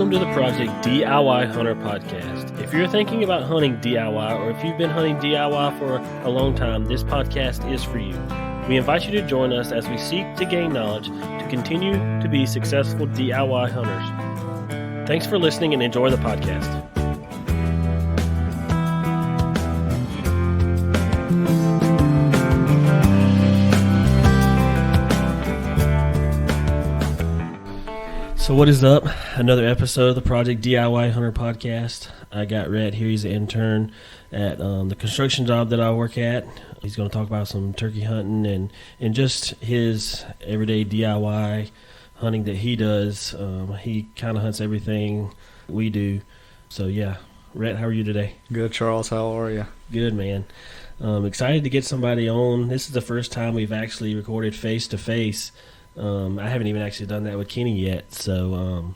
Welcome to the Project DIY Hunter Podcast. If you're thinking about hunting DIY, or if you've been hunting DIY for a long time, this podcast is for you. We invite you to join us as we seek to gain knowledge to continue to be successful DIY hunters. Thanks for listening and enjoy the podcast. So what is up? Another episode of the Project DIY Hunter Podcast. I got Rhett here. He's an intern at the construction job that I work at. He's going to talk about some turkey hunting and just his everyday DIY hunting that he does. He kind of hunts everything we do. So yeah, Rhett, how are you today? Good, Charles. How are you? Good, man. Excited to get somebody on. This is the first time we've actually recorded face-to-face. I haven't even actually done that with Kenny yet. So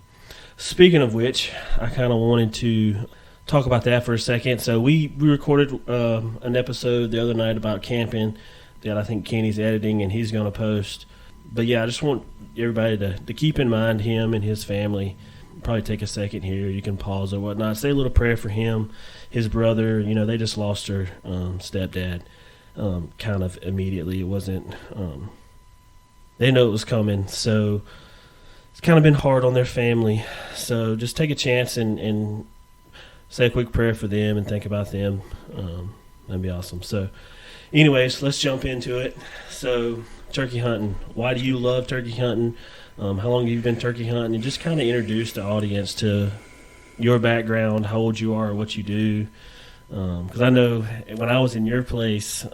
speaking of which, I kind of wanted to talk about that for a second. So we recorded an episode the other night about camping that I think Kenny's editing and he's going to post. But yeah, I just want everybody to keep in mind him and his family. Probably take a second here. You can pause or whatnot. Say a little prayer for him, his brother. You know, they just lost their stepdad kind of immediately. It wasn't... They know it was coming, so it's kind of been hard on their family. So just take a chance and say a quick prayer for them and think about them. That'd be awesome. So anyways, let's jump into it. So turkey hunting. Why do you love turkey hunting? How long have you been turkey hunting? And just kind of introduce the audience to your background, how old you are, what you do. Because I know when I was in your place,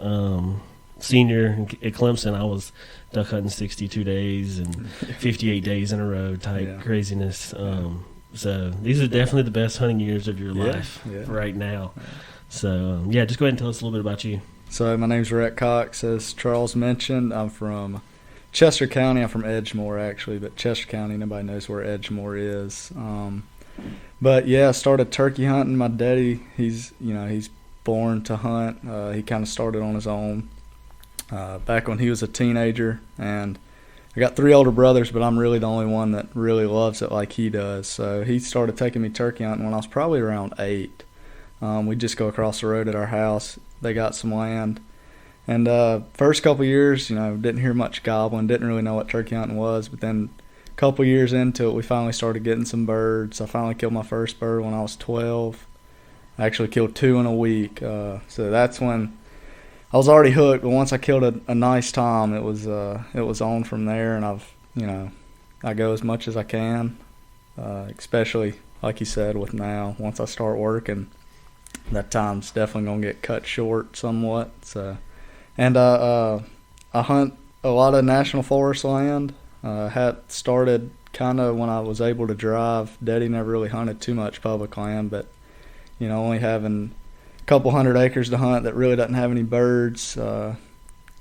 senior at Clemson, I was duck hunting 62 days and 58 days in a row type craziness. So these are definitely the best hunting years of your life right now. So just go ahead and tell us a little bit about you. So my name's Rhett Cox. As Charles mentioned, I'm from Chester County. I'm from Edgemore actually, but Chester County, nobody knows where Edgemore is. But yeah, I started turkey hunting. My daddy, he's born to hunt. He kind of started on his own. Back when he was a teenager, and I got 3 older brothers, but I'm really the only one that really loves it like he does. So he started taking me turkey hunting when I was probably around 8. We'd just go across the road at our house. They got some land. And first couple years, didn't hear much gobbling, didn't really know what turkey hunting was. But then a couple years into it, we finally started getting some birds. I finally killed my first bird when I was 12. I actually killed 2 in a week. So that's when I was already hooked, but once I killed a nice tom, it was on from there, and I go as much as I can, especially like you said with now. Once I start working, that time's definitely gonna get cut short somewhat. So, and I hunt a lot of national forest land. Had started kind of when I was able to drive. Daddy never really hunted too much public land, but only having couple 100 acres to hunt that really doesn't have any birds,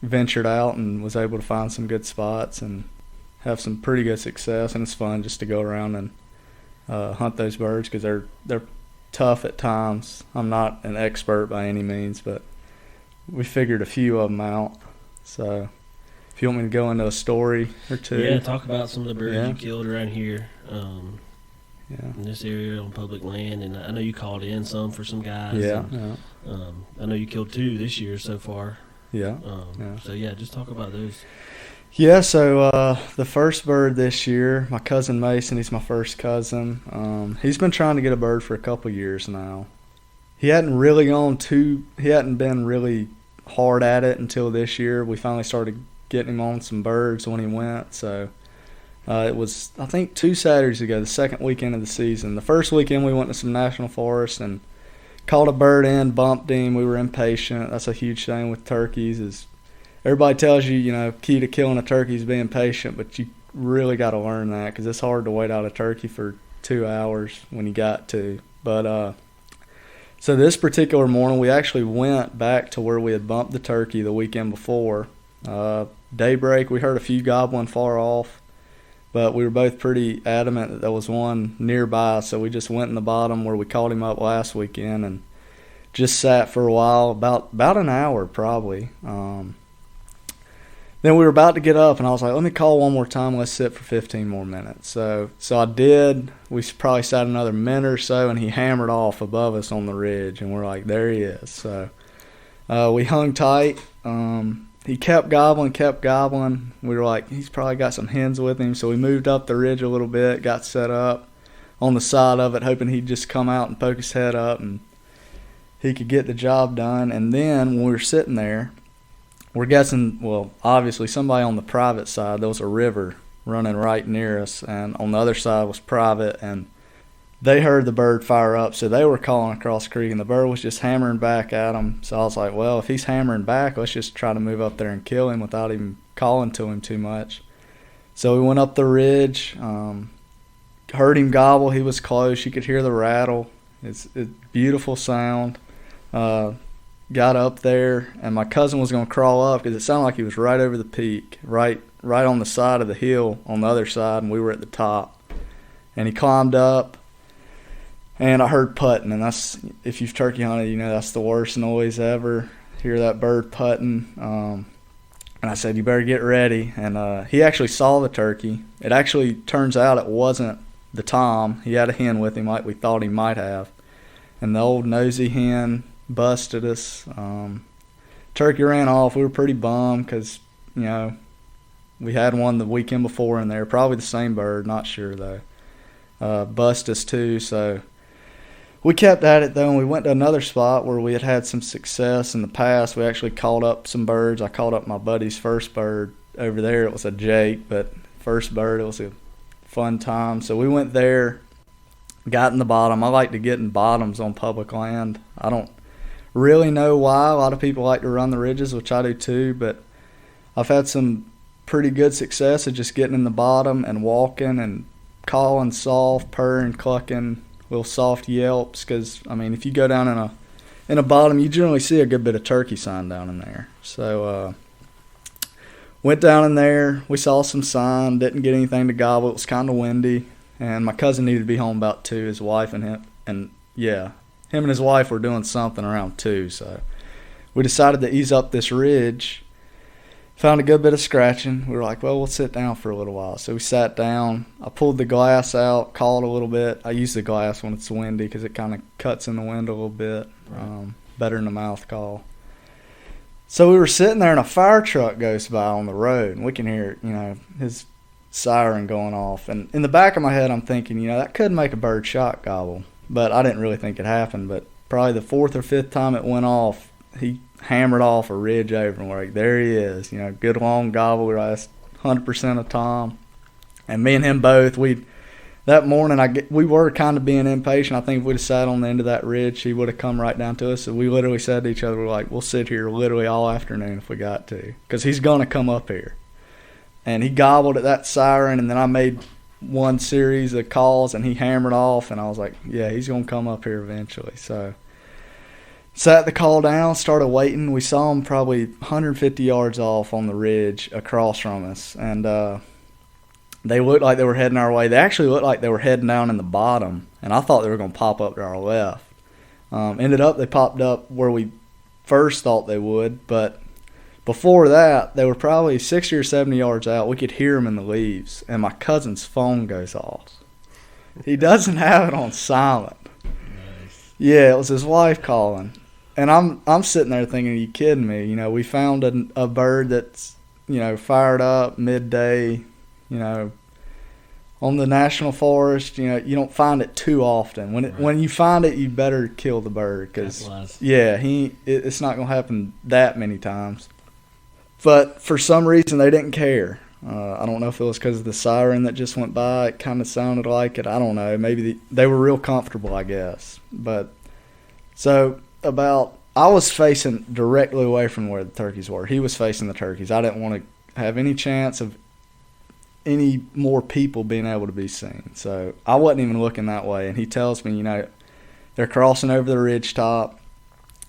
ventured out and was able to find some good spots and have some pretty good success. And it's fun just to go around and hunt those birds because they're tough at times. I'm not an expert by any means, but we figured a few of them out. So if you want me to go into a story or two. Yeah, talk about some of the birds you killed around here. In this area on public land, and I know you called in some for some guys. I know you killed 2 this year so far. So just talk about those. Yeah, so the first bird this year, my cousin Mason, he's my first cousin. He's been trying to get a bird for a couple years now. He hadn't been really hard at it until this year. We finally started getting him on some birds when he went, so it was, I think, 2 Saturdays ago, the second weekend of the season. The first weekend we went to some national forests and caught a bird in, bumped him. We were impatient. That's a huge thing with turkeys is everybody tells you, key to killing a turkey is being patient, but you really got to learn that because it's hard to wait out a turkey for 2 hours when you got to. But so this particular morning we actually went back to where we had bumped the turkey the weekend before. Daybreak, we heard a few gobbling far off. But we were both pretty adamant that there was one nearby, so we just went in the bottom where we caught him up last weekend and just sat for a while, about an hour probably. then we were about to get up, and I was like, let me call one more time. Let's sit for 15 more minutes. So I did. We probably sat another minute or so, and he hammered off above us on the ridge, and we're like, there he is. So we hung tight. He kept gobbling. We were like, he's probably got some hens with him. So we moved up the ridge a little bit, got set up on the side of it, hoping he'd just come out and poke his head up and he could get the job done. And then when we were sitting there, we're guessing, well, obviously somebody on the private side, there was a river running right near us, and on the other side was private, and they heard the bird fire up, so they were calling across the creek, and the bird was just hammering back at them. So I was like, well, if he's hammering back, let's just try to move up there and kill him without even calling to him too much. So we went up the ridge, heard him gobble. He was close. You could hear the rattle. It's a beautiful sound. Got up there, and my cousin was going to crawl up because it sounded like he was right over the peak, right on the side of the hill on the other side, and we were at the top. And he climbed up, and I heard putting, and that's, if you've turkey hunted, you know that's the worst noise ever. Hear that bird putting. And I said, you better get ready. And he actually saw the turkey. It actually turns out it wasn't the tom. He had a hen with him like we thought he might have. And the old nosy hen busted us. Turkey ran off. We were pretty bummed because, you know, we had one the weekend before in there. Probably the same bird, not sure though. Bust us too, so we kept at it though, and we went to another spot where we had some success in the past. We actually called up some birds. I called up my buddy's first bird over there. It was a jake, but first bird, it was a fun time. So we went there, got in the bottom. I like to get in bottoms on public land. I don't really know why. A lot of people like to run the ridges, which I do too, but I've had some pretty good success of just getting in the bottom and walking and calling soft, purring, clucking, little soft yelps. Because I mean, if you go down in a bottom, you generally see a good bit of turkey sign down in there. So went down in there. We saw some sign. Didn't get anything to gobble. It was kind of windy, and my cousin needed to be home about 2. His wife and him, him and his wife were doing something around 2. So we decided to ease up this ridge. Found a good bit of scratching. We were like, well, we'll sit down for a little while. So we sat down. I pulled the glass out, called a little bit. I use the glass when it's windy because it kind of cuts in the wind a little bit. Better than a mouth call. So we were sitting there, and a fire truck goes by on the road, and we can hear, you know, his siren going off. And in the back of my head, I'm thinking, you know, that could make a bird shot gobble. But I didn't really think it happened. But probably the 4th or 5th time it went off, he hammered off a ridge over, and we're like, there he is. You know, good long gobble. We were 100% of Tom. And me and him both, that morning, we were kind of being impatient. I think if we'd have sat on the end of that ridge, he would have come right down to us. So we literally said to each other, we're like, we'll sit here literally all afternoon if we got to, because he's going to come up here. And he gobbled at that siren, and then I made one series of calls, and he hammered off, and I was like, yeah, he's going to come up here eventually. So sat the call down, started waiting. We saw him probably 150 yards off on the ridge across from us, and they looked like they were heading our way. They actually looked like they were heading down in the bottom, and I thought they were going to pop up to our left. Ended up they popped up where we first thought they would, but before that, they were probably 60 or 70 yards out. We could hear them in the leaves, and my cousin's phone goes off. He doesn't have it on silent. Nice. Yeah, it was his wife calling. And I'm sitting there thinking, are you kidding me? You know, we found a bird that's, you know, fired up midday, you know, on the national forest. You know, you don't find it too often. When you find it, you better kill the bird, because it's not going to happen that many times. But for some reason, they didn't care. I don't know if it was because of the siren that just went by. It kind of sounded like it. I don't know. Maybe they were real comfortable, I guess. But so I was facing directly away from where the turkeys were. He was facing the turkeys. I didn't want to have any chance of any more people being able to be seen. So I wasn't even looking that way. And he tells me, you know, they're crossing over the ridge top.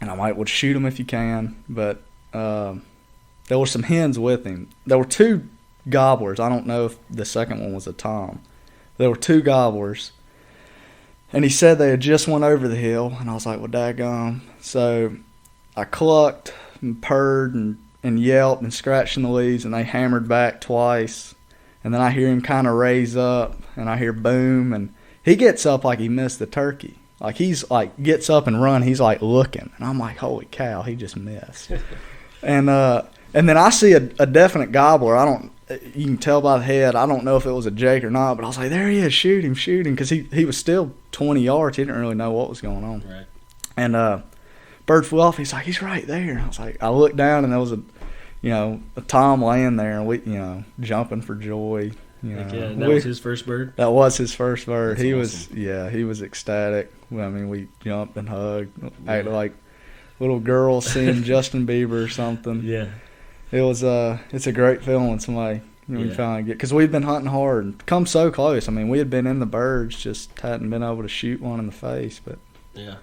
And I'm like, well, shoot them if you can. But there were some hens with him. There were 2 gobblers. I don't know if the second one was a tom. There were 2 gobblers. And he said they had just went over the hill. And I was like, well, daggone. So I clucked and purred and and yelped and scratched in the leaves, and they hammered back twice. And then I hear him kind of raise up, and I hear boom, and he gets up like he missed the turkey. Like he's like gets up and run. He's like looking, and I'm like, holy cow, he just missed. and then I see a definite gobbler. You can tell by the head. I don't know if it was a jake or not, but I was like, there he is, shoot him, because he was still 20 yards. He didn't really know what was going on. Right. And bird flew off. He's like, he's right there. I was like, I looked down, and there was a tom laying there, and we, jumping for joy. That was his first bird? That was his first bird. That's awesome. He was ecstatic. I mean, we jumped and hugged, acted like little girls seeing Justin Bieber or something. Yeah. It's a great feeling when somebody we finally get, because we've been hunting hard and come so close. I mean, we had been in the birds, just hadn't been able to shoot one in the face. But yeah.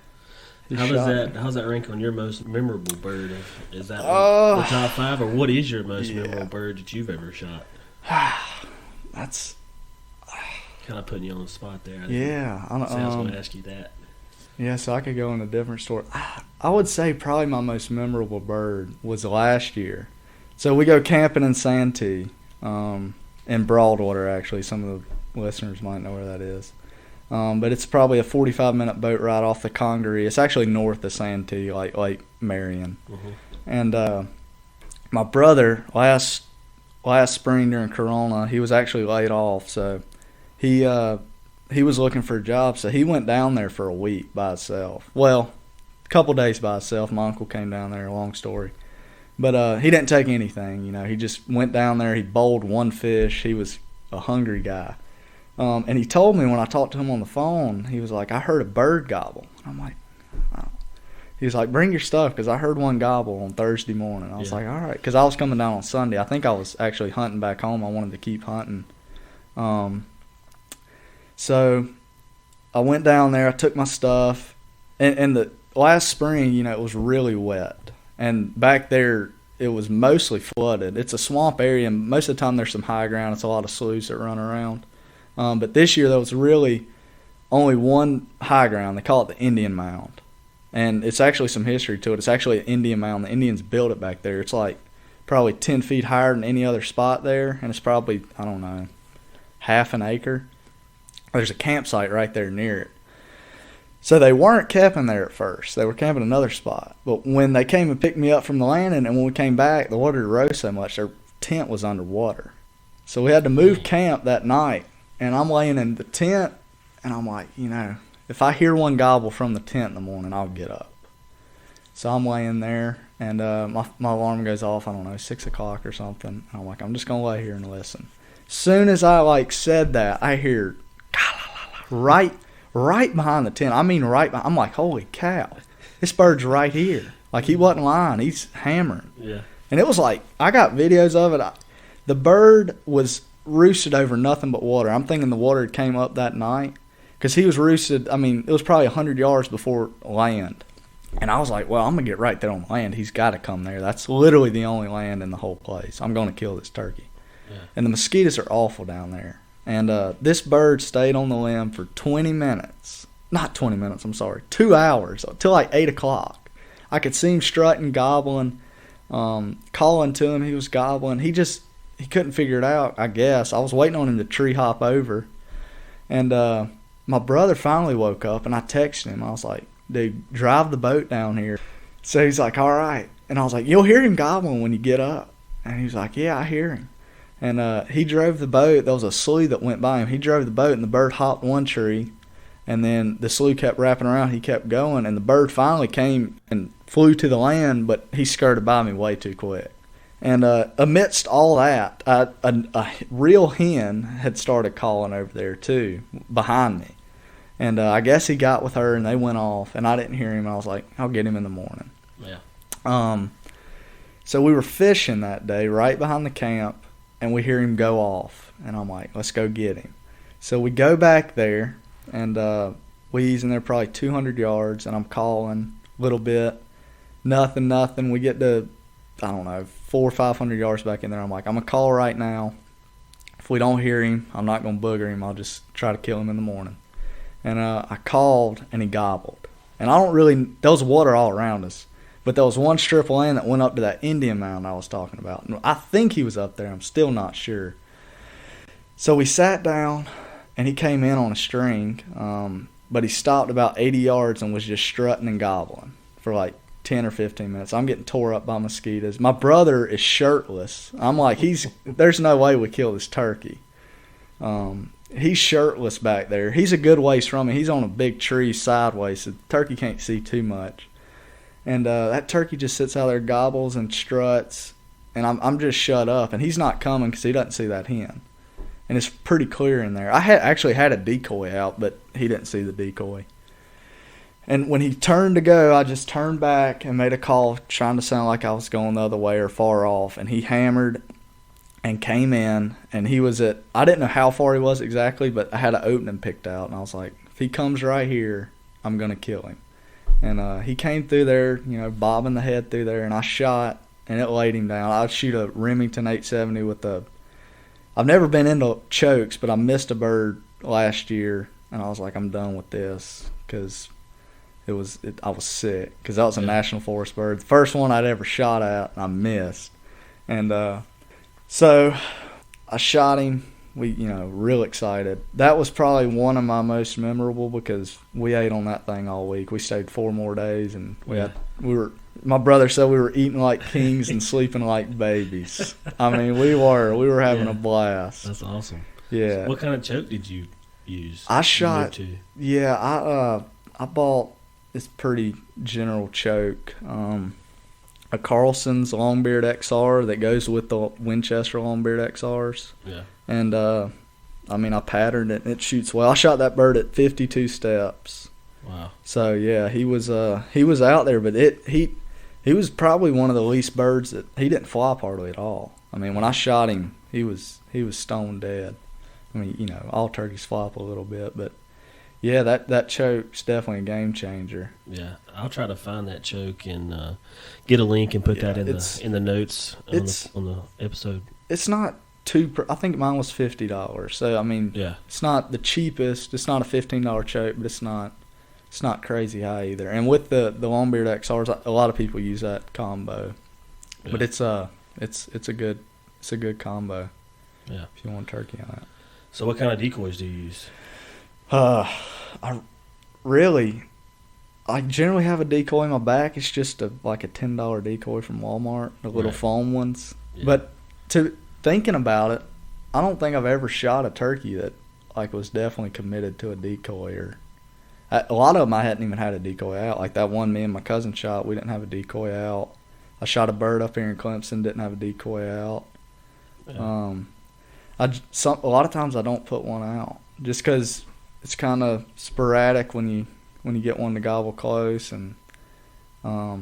How's that rank on your most memorable bird? Is that the top 5, or what is your most memorable bird that you've ever shot? That's kind of putting you on the spot there. I was going to ask you that. Yeah, so I could go in a different story. I would say probably my most memorable bird was last year. So we go camping in Santee, in Broadwater, actually. Some of the listeners might know where that is. But it's probably a 45-minute boat ride off the Congaree. It's actually north of Santee, like Marion. Mm-hmm. And my brother, last spring during Corona, he was actually laid off. So he was looking for a job. So he went down there for a week by himself. Well, a couple days by himself. My uncle came down there, long story. But he didn't take anything, He just went down there. He bowled one fish. He was a hungry guy. And he told me when I talked to him on the phone, he was like, I heard a bird gobble. And I'm like, oh. He was like, bring your stuff, because I heard one gobble on Thursday morning. I was like, all right, because I was coming down on Sunday. I think I was actually hunting back home. I wanted to keep hunting. So I went down there. I took my stuff. And the last spring, it was really wet. And back there, it was mostly flooded. It's a swamp area, and most of the time there's some high ground. It's a lot of sloughs that run around. But this year there was really only one high ground. They call it the Indian Mound. And it's actually some history to it. It's actually an Indian mound. The Indians built it back there. It's like probably 10 feet higher than any other spot there. And it's probably, I don't know, half an acre. There's a campsite right there near it. So they weren't camping there at first. They were camping another spot. But when they came and picked me up from the landing, and when we came back, the water rose so much, their tent was underwater. So we had to move camp that night. And I'm laying in the tent, and I'm like, if I hear one gobble from the tent in the morning, I'll get up. So I'm laying there, and my alarm goes off, I don't know, 6 o'clock or something. And I'm like, I'm just going to lay here and listen. Soon as I, said that, I hear right behind the tent. I mean right behind. I'm like, holy cow, this bird's right here. Like, he wasn't lying. He's hammering. Yeah. And it was like, I got videos of it. The bird was roosted over nothing but water. I'm thinking the water came up that night, because he was roosted, it was probably 100 yards before land. And I was like, well, I'm going to get right there on land. He's got to come there. That's literally the only land in the whole place. I'm going to kill this turkey. Yeah. And the mosquitoes are awful down there. And this bird stayed on the limb for 20 minutes. Not 20 minutes, I'm sorry. 2 hours, till like 8 o'clock. I could see him strutting, gobbling, calling to him. He was gobbling. He couldn't figure it out, I guess. I was waiting on him to tree hop over. And my brother finally woke up, and I texted him. I was like, dude, drive the boat down here. So he's like, all right. And I was like, you'll hear him gobbling when you get up. And he was like, yeah, I hear him. And he drove the boat. There was a slough that went by him. He drove the boat, and the bird hopped one tree. And then the slough kept wrapping around. He kept going. And the bird finally came and flew to the land, but he skirted by me way too quick. And amidst all that, a real hen had started calling over there too, behind me. And I guess he got with her, and they went off, and I didn't hear him. I was like, I'll get him in the morning. Yeah. So we were fishing that day right behind the camp, and we hear him go off. And I'm like, let's go get him. So we go back there, and he's in there probably 200 yards, and I'm calling a little bit. Nothing. We get to, I don't know, 400 or 500 yards back in there. I'm like, I'm going to call right now. If we don't hear him, I'm not going to booger him. I'll just try to kill him in the morning. And I called, and he gobbled. And there was water all around us. But there was one strip of land that went up to that Indian mound I was talking about. And I think he was up there. I'm still not sure. So we sat down, and he came in on a string, but he stopped about 80 yards and was just strutting and gobbling for like 10 or 15 minutes. I'm getting tore up by mosquitoes. My brother is shirtless. I'm like, there's no way we kill this turkey. He's shirtless back there. He's a good ways from me. He's on a big tree sideways, so the turkey can't see too much. And that turkey just sits out there, gobbles and struts, and I'm just shut up. And he's not coming because he doesn't see that hen. And it's pretty clear in there. I actually had a decoy out, but he didn't see the decoy. And when he turned to go, I just turned back and made a call trying to sound like I was going the other way or far off. And he hammered and came in, and he was I didn't know how far he was exactly, but I had an opening picked out. And I was like, if he comes right here, I'm going to kill him. And he came through there, bobbing the head through there, and I shot, and it laid him down. I'd shoot a Remington 870 with I've never been into chokes, but I missed a bird last year, and I was like, I'm done with this because I was sick because that was a national forest bird. The first one I'd ever shot at, and I missed. And so I shot him. We, real excited. That was probably one of my most memorable because we ate on that thing all week. We stayed 4 more days, and my brother said we were eating like kings and sleeping like babies. I mean, we were having a blast. That's awesome. Yeah. So what kind of choke did you use? I bought this pretty general choke. A Carlson's Longbeard XR that goes with the Winchester Longbeard XRs. Yeah. And I patterned it, and it shoots well. I shot that bird at 52 steps. Wow. So yeah, he was out there, but he was probably one of the least birds that he didn't flop hardly at all. I mean, when I shot him, he was stone dead. I mean, all turkeys flop a little bit, but yeah, that choke's definitely a game changer. Yeah, I'll try to find that choke and get a link and put that in the notes on the episode. It's not I think mine was $50. So I mean, it's not the cheapest. It's not a $15 choke, but it's not crazy high either. And with the Longbeard XRs, a lot of people use that combo. Yeah. But it's a good combo. Yeah. If you want turkey on it. So what kind of decoys do you use? I generally have a decoy in my back. It's just like a $10 decoy from Walmart, the little foam ones. Yeah. But thinking about it, I don't think I've ever shot a turkey that was definitely committed to a decoy. A lot of them I hadn't even had a decoy out. Like that one me and my cousin shot, we didn't have a decoy out. I shot a bird up here in Clemson, didn't have a decoy out. Yeah. A lot of times I don't put one out just because it's kind of sporadic when you get one to gobble close, and a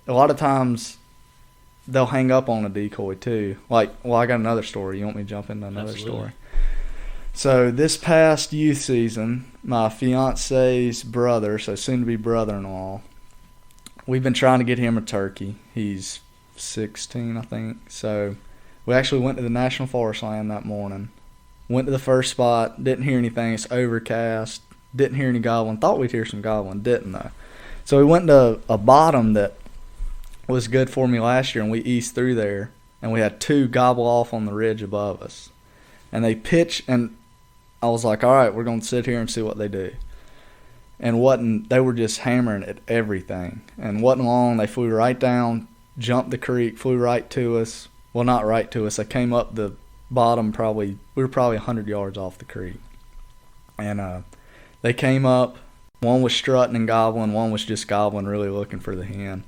lot of times they'll hang up on a decoy too. I got another story. You want me to jump into another story? So this past youth season, my fiance's brother, so soon to be brother-in-law, we've been trying to get him a turkey. He's 16, I think. So we actually went to the National Forest Land that morning. Went to the first spot, didn't hear anything. It's overcast. Didn't hear any gobbling. Thought we'd hear some gobbling, didn't though. So we went to a bottom that was good for me last year, and we eased through there, and we had 2 gobble off on the ridge above us. And they pitched, and I was like, all right, we're going to sit here and see what they do. And they were just hammering at everything. And wasn't long, they flew right down, jumped the creek, flew right to us. Well, not right to us. They came up the bottom we were probably 100 yards off the creek. And they came up. One was strutting and gobbling. One was just gobbling, really looking for the hen.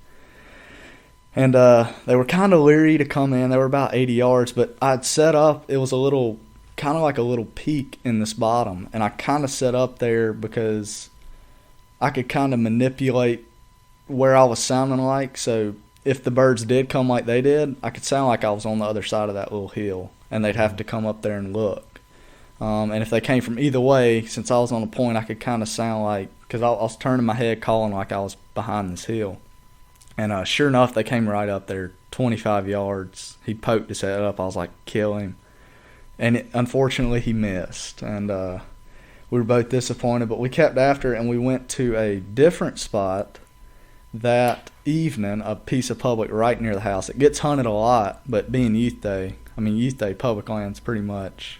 And they were kind of leery to come in. They were about 80 yards, but I'd set up. It was kind of like a little peak in this bottom. And I kind of set up there because I could kind of manipulate where I was sounding like. So if the birds did come like they did, I could sound like I was on the other side of that little hill, and they'd have to come up there and look. And if they came from either way, since I was on a point, I could kind of sound like, because I was turning my head calling like I was behind this hill. And sure enough, they came right up there, 25 yards. He poked his head up. I was like, kill him. And unfortunately, he missed. And we were both disappointed, but we kept after it, and we went to a different spot that evening a piece of public right near the house. It gets hunted a lot, but being youth day, public land's pretty much,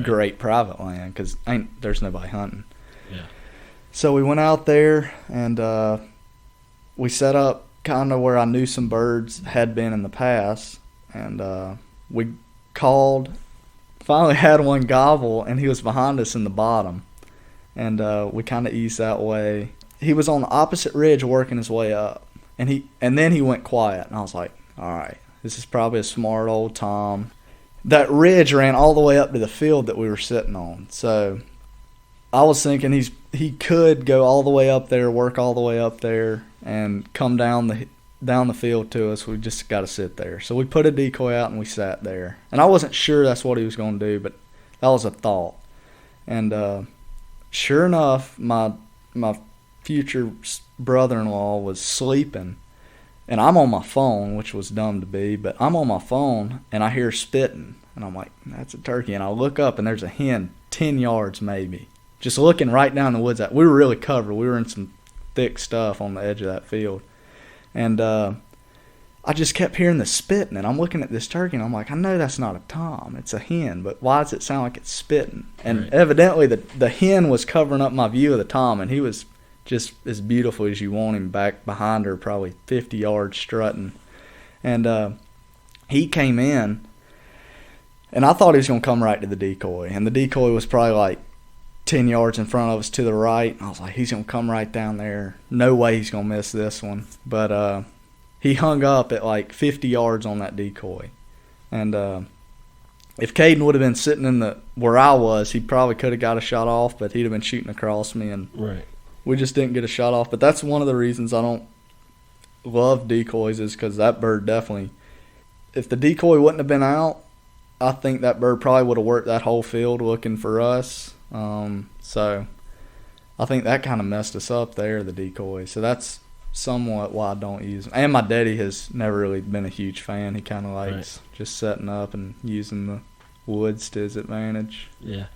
great private land because there's nobody hunting. Yeah. So we went out there and we set up kind of where I knew some birds had been in the past, and we called. Finally had one gobble, and he was behind us in the bottom, and we kind of eased that way. He was on the opposite ridge working his way up, and then he went quiet, and I was like, all right, this is probably a smart old Tom. That ridge ran all the way up to the field that we were sitting on, so I was thinking he could go all the way up there, work all the way up there, and come down the field to us. We just got to sit there. So we put a decoy out and we sat there. And I wasn't sure that's what he was going to do, but that was a thought. And sure enough, my future brother-in-law was sleeping. And I'm on my phone, which was dumb to be, but I'm on my phone and I hear spitting. And I'm like, that's a turkey. And I look up and there's a hen 10 yards maybe, just looking right down the woods. We were really covered. We were in some thick stuff on the edge of that field. And I just kept hearing the spitting, and I'm looking at this turkey, and I'm like, I know that's not a tom. It's a hen, but why does it sound like it's spitting? And evidently the hen was covering up my view of the tom, and he was just as beautiful as you want him back behind her, probably 50 yards strutting. And he came in, and I thought he was going to come right to the decoy, and the decoy was probably like 10 yards in front of us to the right. I was like, he's going to come right down there. No way he's going to miss this one. But he hung up at like 50 yards on that decoy. And if Caden would have been sitting where I was, he probably could have got a shot off, but he'd have been shooting across me. And we just didn't get a shot off. But that's one of the reasons I don't love decoys, is because that bird definitely, if the decoy wouldn't have been out, I think that bird probably would have worked that whole field looking for us. So I think that kind of messed us up there, the decoy. So that's somewhat why I don't use them. And my daddy has never really been a huge fan. He kind of likes just setting up and using the woods to his advantage. Yeah.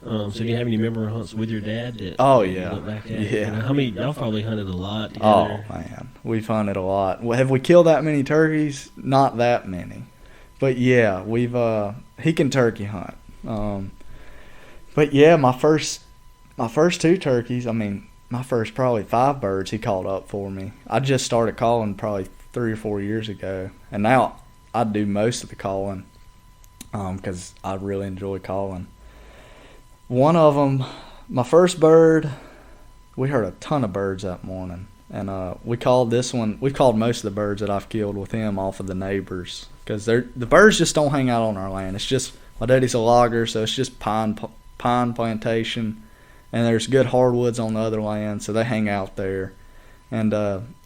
So do you have any memorable hunts with your dad? Oh, yeah. Look back at? Yeah. How many? Y'all probably hunted a lot together. Oh, man. We've hunted a lot. Have we killed that many turkeys? Not that many. But, yeah, he can turkey hunt. But yeah, my first 2 turkeys, my first probably 5 birds he called up for me. I just started calling probably 3 or 4 years ago, and now I do most of the calling because I really enjoy calling. One of them, my first bird, we heard a ton of birds that morning, and we called this one. We've called most of the birds that I've killed with him off of the neighbors, because the birds just don't hang out on our land. It's just, my daddy's a logger, so it's just pine plantation, and there's good hardwoods on the other land, so they hang out there. And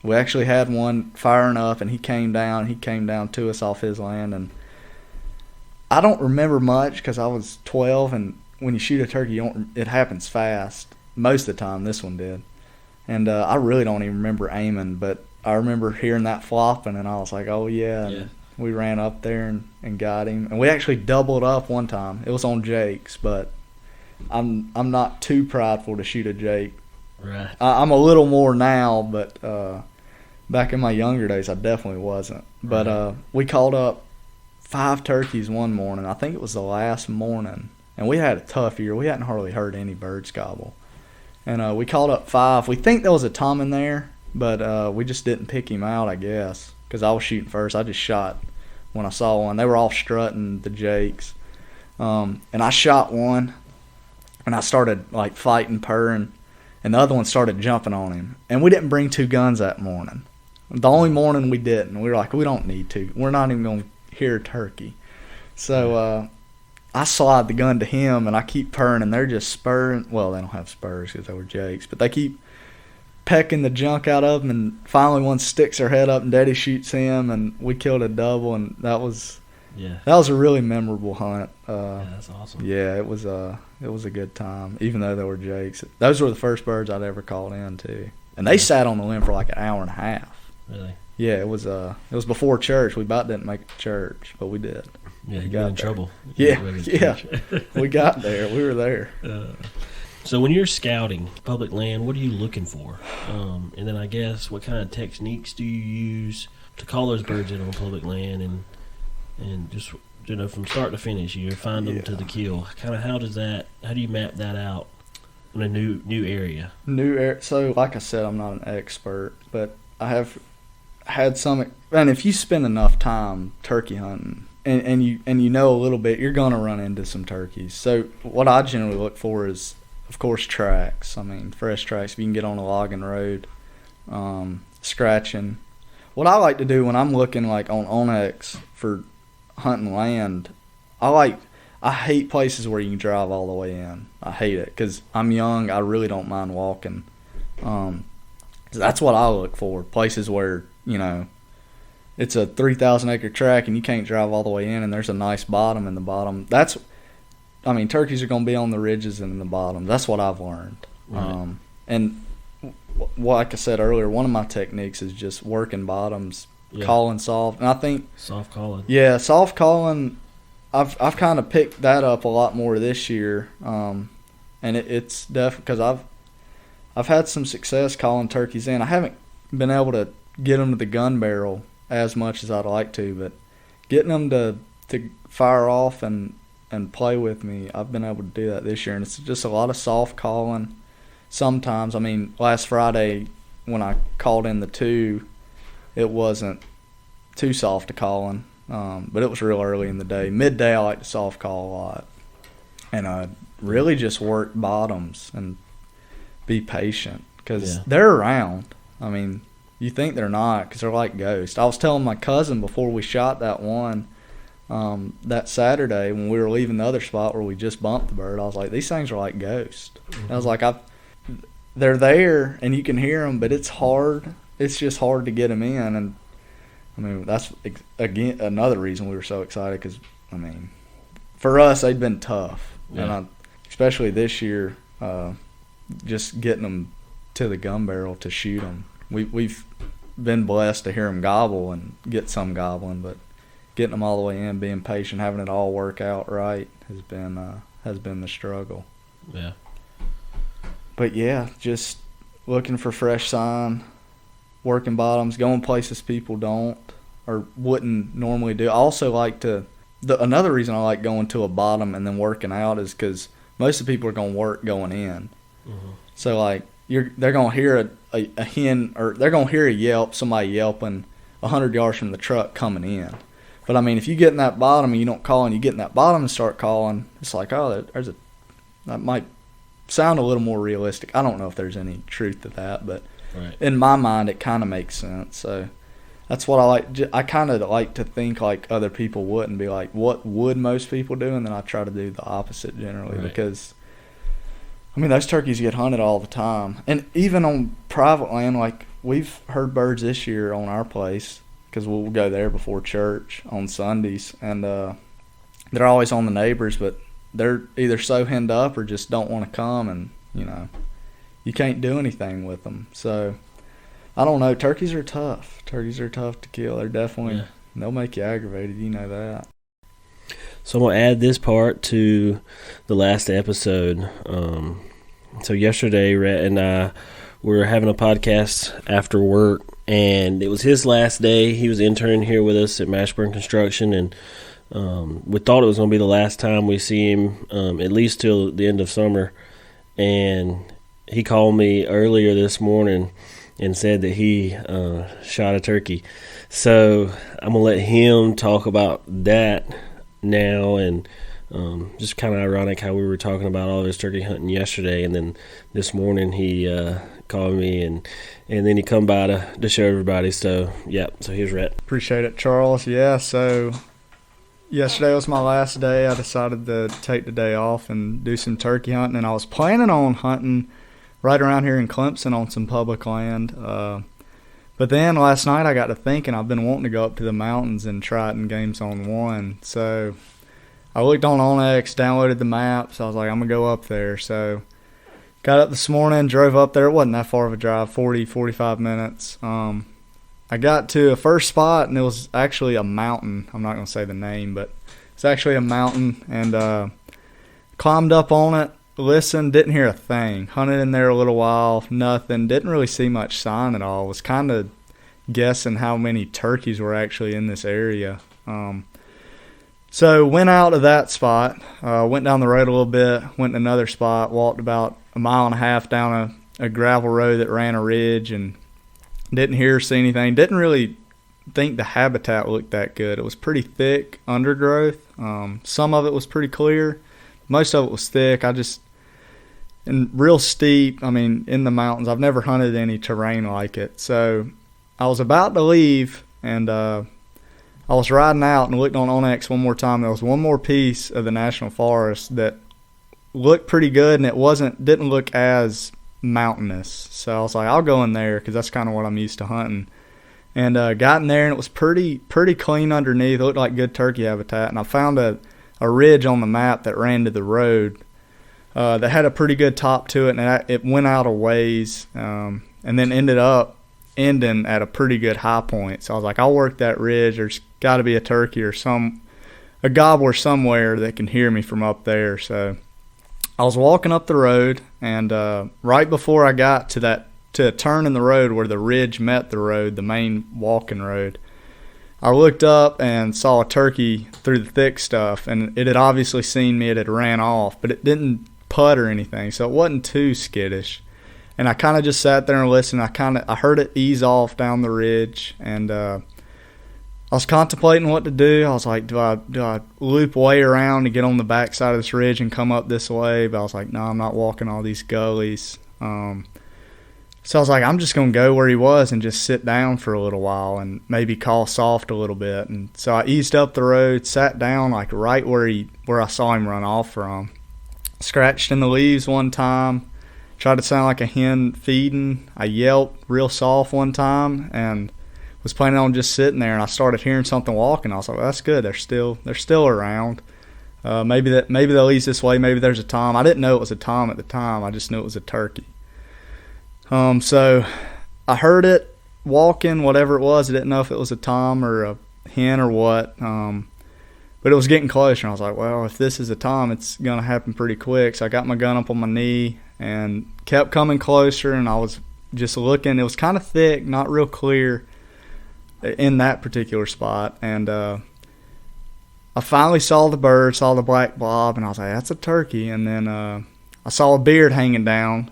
we actually had one firing up, and he came down to us off his land. And I don't remember much because I was 12, and when you shoot a turkey, it happens fast most of the time. This one did. And I really don't even remember aiming, but I remember hearing that flopping, and I was like, oh yeah. And we ran up there and got him, and we actually doubled up one time. It was on Jake's, but I'm not too prideful to shoot a Jake. Right. I'm a little more now, but back in my younger days, I definitely wasn't. But we called up 5 turkeys one morning. I think it was the last morning, and we had a tough year. We hadn't hardly heard any birds gobble. And we called up 5. We think there was a tom in there, but we just didn't pick him out, I guess, because I was shooting first. I just shot when I saw one. They were all strutting, the Jakes. And I shot one. And I started, like, fighting, purring, and the other one started jumping on him. And we didn't bring 2 guns that morning. The only morning we didn't. We were like, we don't need to. We're not even going to hear a turkey. So I slide the gun to him, and I keep purring, and they're just spurring. Well, they don't have spurs because they were Jakes, but they keep pecking the junk out of them, and finally one sticks her head up, and Daddy shoots him, and we killed a double, and that was a really memorable hunt. That's awesome. Yeah, it was a good time, even though they were Jakes. Those were the first birds I'd ever called in too, and they sat on the limb for like an hour and a half. Really? Yeah, it was before church. We about didn't make it to church, but we did. Yeah, you got in trouble. Yeah, we got there. We were there. So when you're scouting public land, what are you looking for? And then I guess what kind of techniques do you use to call those birds in on public land, and just from start to finish, you find them to the kill. Kind of how do you map that out in a new area? So like I said, I'm not an expert, but I have had some. And if you spend enough time turkey hunting, and you know a little bit, you're gonna run into some turkeys. So what I generally look for is, of course, tracks. I mean, fresh tracks. If you can get on a logging road, scratching. What I like to do when I'm looking like on Onyx for hunting land, I hate places where you can drive all the way in. I hate it because I'm young. I really don't mind walking. That's what I look for. Places where it's a 3,000 acre tract and you can't drive all the way in, and there's a nice bottom in the bottom. Turkeys are going to be on the ridges and in the bottom. That's what I've learned. Right. And like I said earlier, one of my techniques is just working bottoms, calling soft. And I think soft calling. Yeah, soft calling. I've kind of picked that up a lot more this year, and it's definitely because I've had some success calling turkeys in. I haven't been able to get them to the gun barrel as much as I'd like to, but getting them to fire off and play with me, I've been able to do that this year, and it's just a lot of soft calling. Sometimes, last Friday when I called in the 2, it wasn't too soft to calling, but it was real early in the day. Midday, I like to soft call a lot, and I really just work bottoms and be patient because they're around. You think they're not because they're like ghosts. I was telling my cousin before we shot that one that Saturday when we were leaving the other spot where we just bumped the bird, I was like, these things are like ghosts. Mm-hmm. I was like, they're there and you can hear them, but it's hard. It's just hard to get them in. And that's again another reason we were so excited because for us they'd been tough, and especially this year, just getting them to the gun barrel to shoot them. We've been blessed to hear them gobble and get some gobbling, but getting them all the way in, being patient, having it all work out right has been the struggle. Yeah. But just looking for fresh sign, working bottoms, going places people don't or wouldn't normally do. I also like to. Another reason I like going to a bottom and then working out is because most of the people are going to work going in. Mm-hmm. So they're going to hear a hen, or they're going to hear a yelp, somebody yelping 100 yards from the truck coming in. But if you get in that bottom and you don't call, and you get in that bottom and start calling, it's like, that might sound a little more realistic. I don't know if there's any truth to that, but in my mind it kind of makes sense. So that's what I like. I kind of like to think like other people would and be like, what would most people do? And then I try to do the opposite generally because those turkeys get hunted all the time. And even on private land, like we've heard birds this year on our place because we'll go there before church on Sundays. And they're always on the neighbors, but they're either so henned up or just don't want to come. And, you can't do anything with them. So, I don't know. Turkeys are tough. Turkeys are tough to kill. They're definitely, they'll make you aggravated. You know that. So I'm going to add this part to the last episode. So yesterday, Rhett and I were having a podcast after work, and it was his last day. He was interning here with us at Mashburn Construction, and we thought it was going to be the last time we see him, at least till the end of summer. And he called me earlier this morning and said that he shot a turkey. So I'm going to let him talk about that now, and just kind of ironic how we were talking about all this turkey hunting yesterday, and then this morning he called me and then he come by to show everybody. So so here's Rhett. Appreciate it, Charles. So yesterday was my last day. I decided to take the day off and do some turkey hunting, and I was planning on hunting right around here in Clemson on some public land. But then last night I got to thinking I've been wanting to go up to the mountains and try it in Game Zone 1. So I looked on Onyx, downloaded the maps. I was like, I'm going to go up there. So got up this morning, drove up there. It wasn't that far of a drive, 45 minutes. I got to a first spot, and it was actually a mountain. I'm not going to say the name, but it's actually a mountain. And climbed up on it. listened, didn't hear a thing. Hunted in there a little while, nothing. Didn't really see much sign at all. Was kind of guessing how many turkeys were actually in this area. So went out of that spot, went down the road a little bit, went to another spot, walked about a mile and a half down a gravel road that ran a ridge, and didn't hear or see anything. Didn't really think the habitat looked that good. It was pretty thick undergrowth. Some of it was pretty clear. Most of it was thick. And real steep. I mean, in the mountains. I've never hunted any terrain like it. So I was about to leave, and I was riding out and looked on Onyx one more time. There was one more piece of the national forest that looked pretty good, and it didn't look as mountainous. So I was like, I'll go in there because that's kind of what I'm used to hunting. And got in there, and it was pretty clean underneath. It looked like good turkey habitat. And I found a ridge on the map that ran to the road that had a pretty good top to it, and it went out a ways, and then ended up ending at a pretty good high point. So I was like, I'll work that ridge. There's got to be a turkey or a gobbler somewhere that can hear me from up there. So I was walking up the road, and right before I got to a turn in the road where the ridge met the road, the main walking road, I looked up and saw a turkey through the thick stuff, and it had obviously seen me. It had ran off, but it didn't putt or anything, so it wasn't too skittish. And I kind of just sat there and listened. I heard it ease off down the ridge, and I was contemplating what to do. I was like, do I loop way around to get on the backside of this ridge and come up this way? But I was like, no, I'm not walking all these gullies. So I was like, I'm just going to go where he was and just sit down for a little while and maybe call soft a little bit. And so I eased up the road, sat down like right where I saw him run off from. Scratched in the leaves one time. Tried to sound like a hen feeding. I yelped real soft one time and was planning on just sitting there, and I started hearing something walking. I was like, well, that's good. They're still around. Maybe they'll ease this way. Maybe there's a tom. I didn't know it was a tom at the time. I just knew it was a turkey. So I heard it walking, whatever it was. I didn't know if it was a tom or a hen or what. But it was getting closer, and I was like, well, if this is a tom, it's going to happen pretty quick. So I got my gun up on my knee and kept coming closer, and I was just looking. It was kind of thick, not real clear in that particular spot. And I finally saw the bird, saw the black blob, and I was like, that's a turkey. And then I saw a beard hanging down,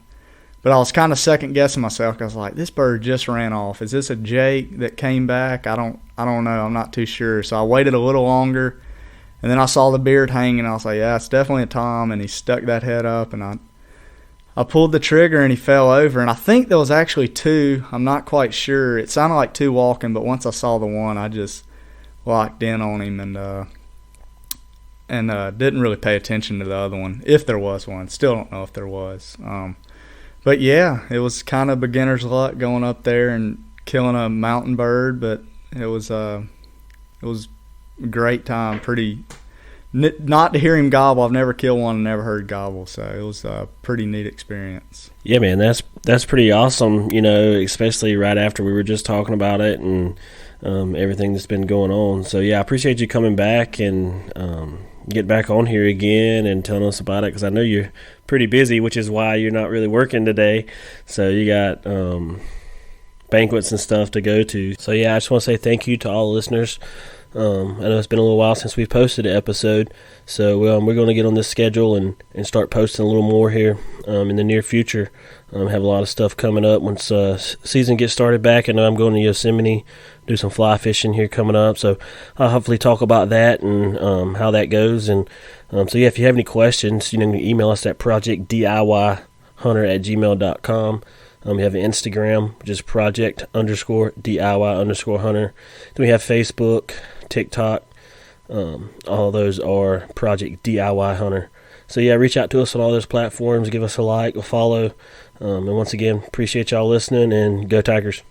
but I was kind of second guessing myself. I was like, this bird just ran off. Is this a jake that came back? I don't know. I'm not too sure. So I waited a little longer, and then I saw the beard hanging, and I was like, yeah, it's definitely a tom. And he stuck that head up, and I pulled the trigger, and he fell over. And I think there was actually two. I'm not quite sure. It sounded like two walking, but once I saw the one, I just locked in on him and didn't really pay attention to the other one, if there was one. Still don't know if there was. But yeah, it was kind of beginner's luck going up there and killing a mountain bird, but it was a great time. Not to hear him gobble. I've never killed one and never heard gobble, so it was a pretty neat experience. Yeah, man, that's pretty awesome, especially right after we were just talking about it and everything that's been going on. So, yeah, I appreciate you coming back and get back on here again and telling us about it, because I know you're pretty busy, which is why you're not really working today. So you got banquets and stuff to go to. So, yeah, I just want to say thank you to all the listeners. I know it's been a little while since we've posted an episode, so we're going to get on this schedule and start posting a little more here in the near future. Have a lot of stuff coming up once season gets started back. I know I'm going to Yosemite, do some fly fishing here coming up, so I'll hopefully talk about that and how that goes. And so, yeah, if you have any questions, you can email us at projectdiyhunter@gmail.com. We have an Instagram, just project_DIY_hunter. Then we have Facebook, TikTok. All those are Project DIY Hunter. So, yeah, reach out to us on all those platforms. Give us a like, a follow. And once again, appreciate y'all listening, and go Tigers.